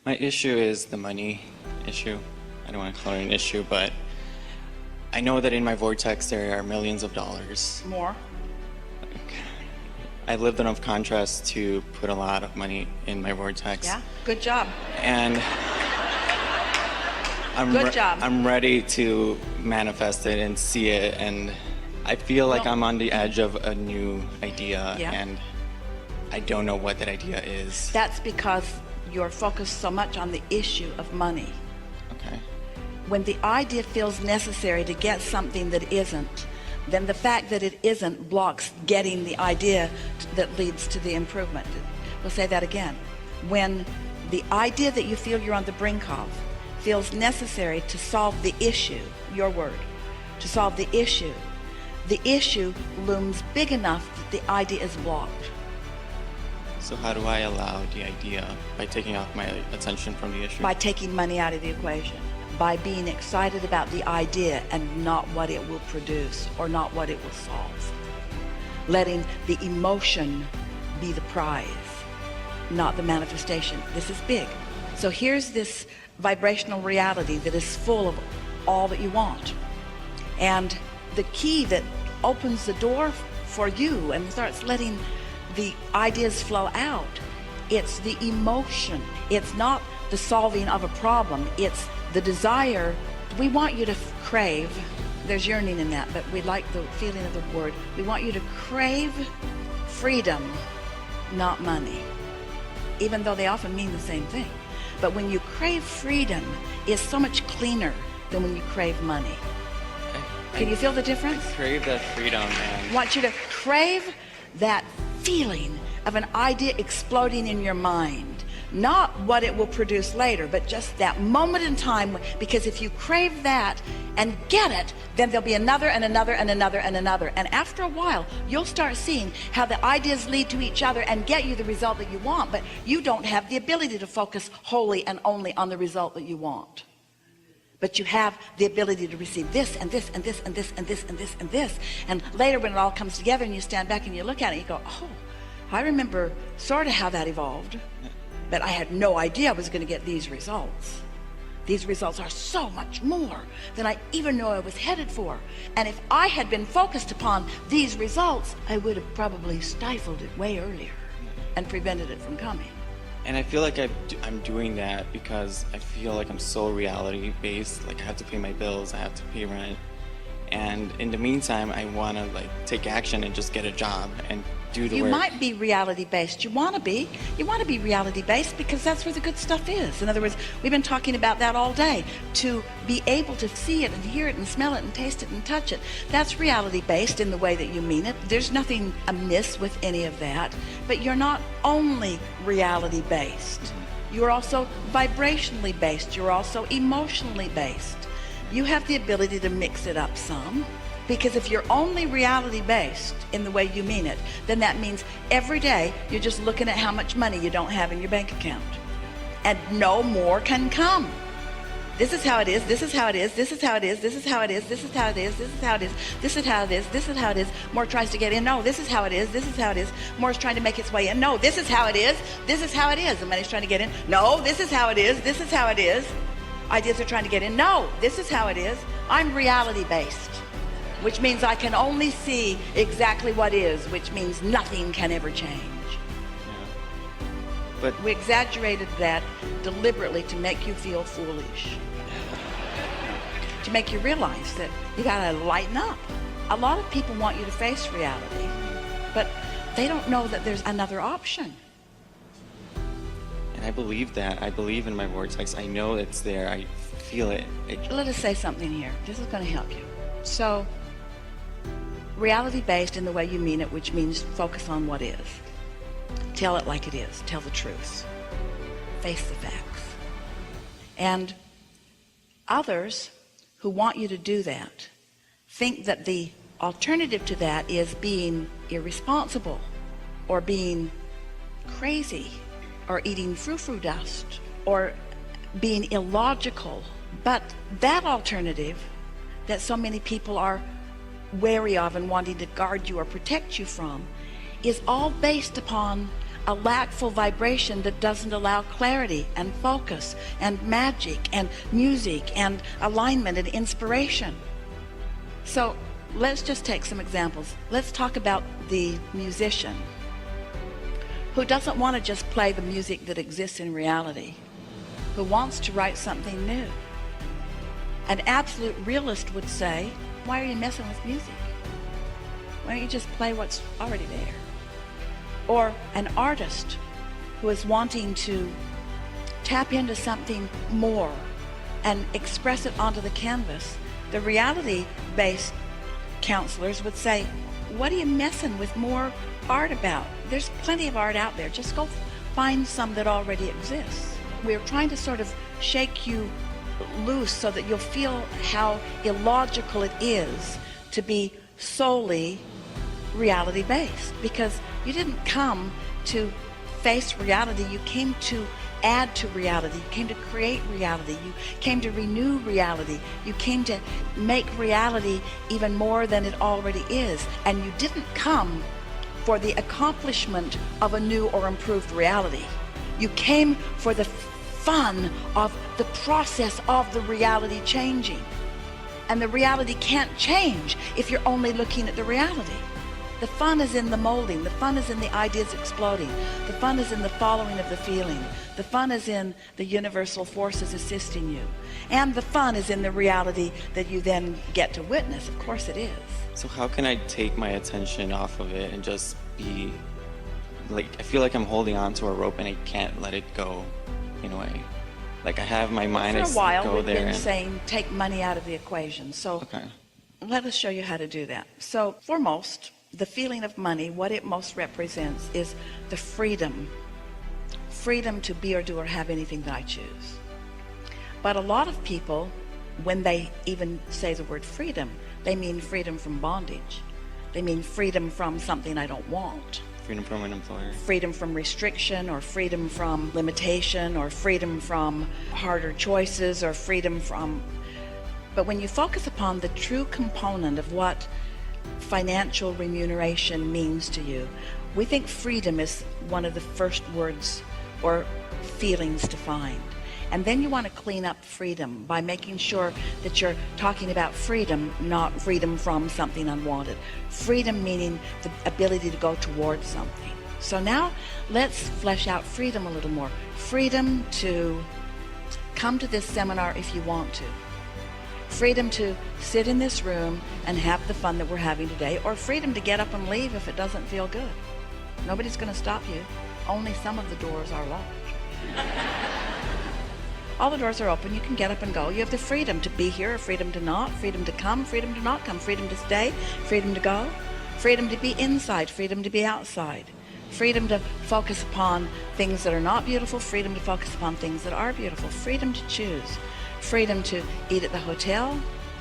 My issue is the money issue. I don't want to call it an issue, but I know that in my vortex there are millions of dollars. More? I lived enough contrast to put a lot of money in my vortex. Yeah, good job. And Good job. I'm ready to manifest it and see it, and I feel like I'm on the edge of a new idea, and I don't know what that idea is. That's because you're focused so much on the issue of money. Okay. When the idea feels necessary to get something that isn't, then the fact that it isn't blocks getting the idea that leads to the improvement. We'll say that again. When the idea that you feel you're on the brink of feels necessary to solve the issue, your word, to solve the issue looms big enough that the idea is blocked. So how do I allow the idea by taking off my attention from the issue? By taking money out of the equation. By being excited about the idea and not what it will produce or not what it will solve. Letting the emotion be the prize, not the manifestation. This is big. So here's this vibrational reality that is full of all that you want. And the key that opens the door for you and starts letting the ideas flow out, it's the emotion. It's not the solving of a problem. It's the desire. We want you to crave, there's yearning in that, but we like the feeling of the word. We want you to crave freedom, not money, even though they often mean the same thing. But when you crave freedom, it's so much cleaner than when you crave money. Can you feel the difference? I crave that freedom, man. I want you to crave that feeling of an idea exploding in your mind. Not what it will produce later, but just that moment in time, because if you crave that and get it, then there'll be another and another and another and another. And after a while, you'll start seeing how the ideas lead to each other and get you the result that you want, but you don't have the ability to focus wholly and only on the result that you want. But you have the ability to receive this and this and this and this and this and this and this. And later when it all comes together and you stand back and you look at it, you go, oh, I remember sort of how that evolved. But I had no idea I was going to get these results. These results are so much more than I even knew I was headed for. And if I had been focused upon these results, I would have probably stifled it way earlier and prevented it from coming. And I feel like I'm doing that because I feel like I'm so reality-based. Like I have to pay my bills, I have to pay rent. And in the meantime, I want to like take action and just get a job and do the work. You might be reality-based. You want to be reality-based because that's where the good stuff is. In other words, we've been talking about that all day. To be able to see it and hear it and smell it and taste it and touch it, that's reality-based in the way that you mean it. There's nothing amiss with any of that. But you're not only reality-based. You're also vibrationally based. You're also emotionally based. You have the ability to mix it up some. Because if you're only reality-based in the way you mean it, then that means every day you're just looking at how much money you don't have in your bank account. And no more can come. This is how it is, this is how it is, this is how it is, this is how it is, this is how it is, this is how it is, this is how it is, this is how it is. More tries to get in. No, this is how it is, this is how it is. More is trying to make its way in. No, this is how it is, this is how it is. The money's trying to get in. No, this is how it is, this is how it is. Ideas are trying to get in. No, this is how it is. I'm reality-based. Which means I can only see exactly what is, which means nothing can ever change. Yeah. But we exaggerated that deliberately to make you feel foolish. To make you realize that you gotta lighten up. A lot of people want you to face reality, but they don't know that there's another option. And I believe that. I believe in my vortex. I know it's there. I feel it. Let us say something here. This is gonna help you. So, reality-based in the way you mean it, which means focus on what is. Tell it like it is. Tell the truth. Face the facts. And others who want you to do that think that the alternative to that is being irresponsible or being crazy or eating frou-frou dust or being illogical. But that alternative that so many people are wary of and wanting to guard you or protect you from is all based upon a lackful vibration that doesn't allow clarity and focus and magic and music and alignment and inspiration. So let's just take some examples. Let's talk about the musician who doesn't want to just play the music that exists in reality, who wants to write something new. An absolute realist would say, why are you messing with music? Why don't you just play what's already there? Or an artist who is wanting to tap into something more and express it onto the canvas. The reality-based counselors would say, what are you messing with more art about? There's plenty of art out there. Just go find some that already exists. We're trying to sort of shake you loose so that you'll feel how illogical it is to be solely reality-based, because you didn't come to face reality. You came to add to reality. You came to create reality. You came to renew reality. You came to make reality even more than it already is. And you didn't come for the accomplishment of a new or improved reality. You came for the fun of the process of the reality changing. And the reality can't change if you're only looking at the reality. The fun is in the molding. The fun is in the ideas exploding. The fun is in the following of the feeling. The fun is in the universal forces assisting you. And the fun is in the reality that you then get to witness. Of course it is. So how can I take my attention off of it and just be like, I feel like I'm holding on to a rope and I can't let it go in a way. Like I have my mind, For a while we've been and saying take money out of the equation. So okay. Let us show you how to do that. So foremost, the feeling of money, what it most represents is the freedom to be or do or have anything that I choose. But a lot of people, when they even say the word freedom, they mean freedom from bondage. They mean freedom from something I don't want. Freedom from an employer. Freedom from restriction, or freedom from limitation, or freedom from harder choices, or freedom from... But when you focus upon the true component of what financial remuneration means to you, we think freedom is one of the first words or feelings to find. And then you want to clean up freedom by making sure that you're talking about freedom, not freedom from something unwanted. Freedom meaning the ability to go towards something. So now let's flesh out freedom a little more. Freedom to come to this seminar if you want to. Freedom to sit in this room and have the fun that we're having today, or freedom to get up and leave if it doesn't feel good. Nobody's going to stop you. Only some of the doors are locked. All the doors are open. You can get up and go. You have the freedom to be here, freedom to not, freedom to come, freedom to not come, freedom to stay, freedom to go, freedom to be inside, freedom to be outside, freedom to focus upon things that are not beautiful, freedom to focus upon things that are beautiful, freedom to choose, freedom to eat at the hotel,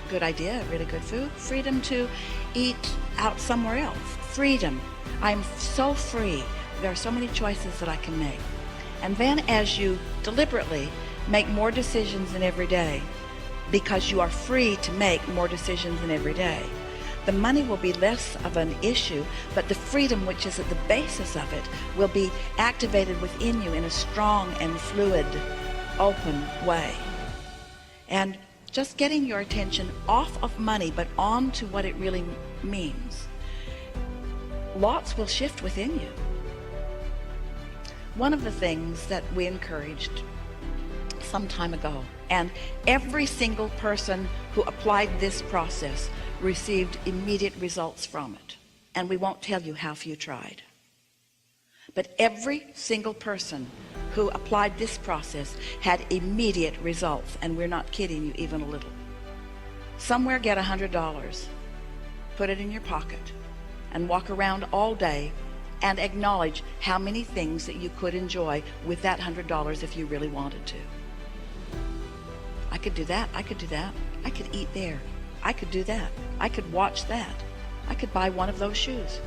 good idea, really good food, freedom to eat out somewhere else, freedom. I'm so free. There are so many choices that I can make. And then as you deliberately make more decisions in every day, because you are free to make more decisions in every day, the money will be less of an issue, but the freedom which is at the basis of it will be activated within you in a strong and fluid, open way. And just getting your attention off of money, but on to what it really means. Lots will shift within you. One of the things that we encouraged some time ago, and every single person who applied this process received immediate results from it. And we won't tell you how few tried. But every single person who applied this process had immediate results, and we're not kidding you even a little. Somewhere get $100, put it in your pocket, and walk around all day and acknowledge how many things that you could enjoy with that $100 if you really wanted to. I could do that, I could do that, I could eat there, I could do that, I could watch that, I could buy one of those shoes.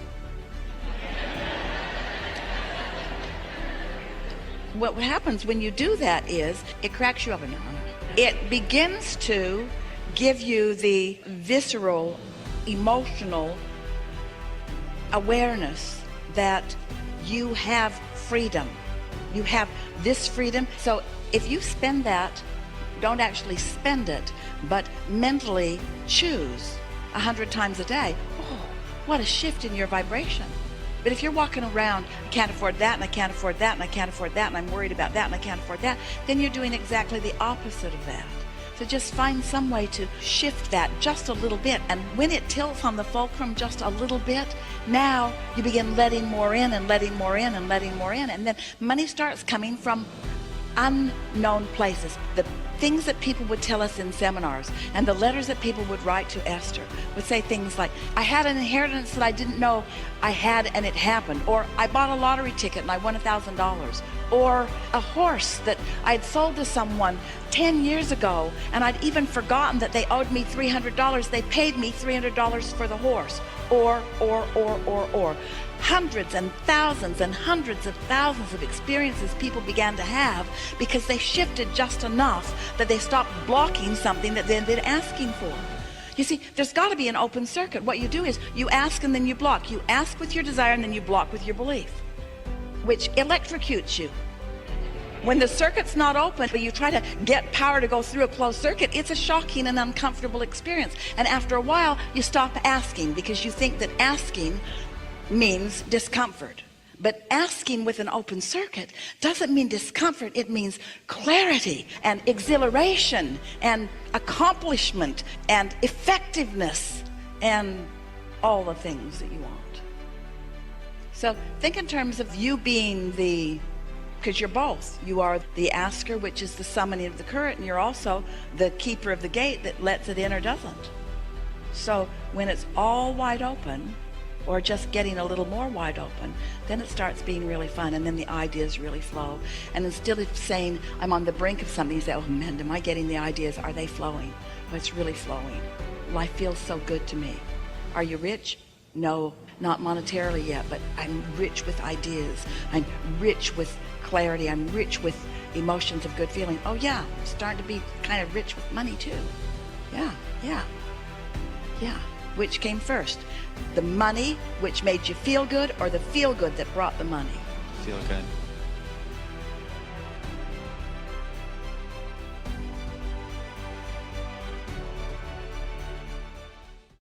What happens when you do that is it cracks you up. It begins to give you the visceral, emotional awareness that you have freedom. You have this freedom. So if you spend that, don't actually spend it, but mentally choose 100 times a day, oh, what a shift in your vibration. But if you're walking around, I can't afford that, and I can't afford that, and I can't afford that, and I'm worried about that, and I can't afford that, then you're doing exactly the opposite of that. So just find some way to shift that just a little bit. And when it tilts on the fulcrum just a little bit, now you begin letting more in and letting more in and letting more in. And then money starts coming from unknown places. The things that people would tell us in seminars and the letters that people would write to Esther would say things like, I had an inheritance that I didn't know I had and it happened. Or I bought a lottery ticket and I won $1,000. Or a horse that I'd sold to someone 10 years ago and I'd even forgotten that they owed me $300. They paid me $300 for the horse. Or. Hundreds and hundreds of thousands of experiences people began to have because they shifted just enough that they stopped blocking something that they'd been asking for. You see, there's got to be an open circuit. What you do is you ask and then you block. You ask with your desire and then you block with your belief, which electrocutes you. When the circuit's not open, but you try to get power to go through a closed circuit, it's a shocking and uncomfortable experience. And after a while, you stop asking because you think that asking means discomfort. But asking with an open circuit doesn't mean discomfort. It means clarity and exhilaration and accomplishment and effectiveness and all the things that you want. So think in terms of you being because you're both. You are the asker, which is the summoning of the current, and you're also the keeper of the gate that lets it in or doesn't. So when it's all wide open, or just getting a little more wide open, then it starts being really fun, and then the ideas really flow. And instead of saying, I'm on the brink of something, you say, oh man, am I getting the ideas? Are they flowing? Oh, it's really flowing. Life feels so good to me. Are you rich? No, not monetarily yet, but I'm rich with ideas. I'm rich with clarity. I'm rich with emotions of good feeling. Oh yeah, I'm starting to be kind of rich with money too. Yeah. Which came first? The money, which made you feel good, or the feel good that brought the money? Feel good.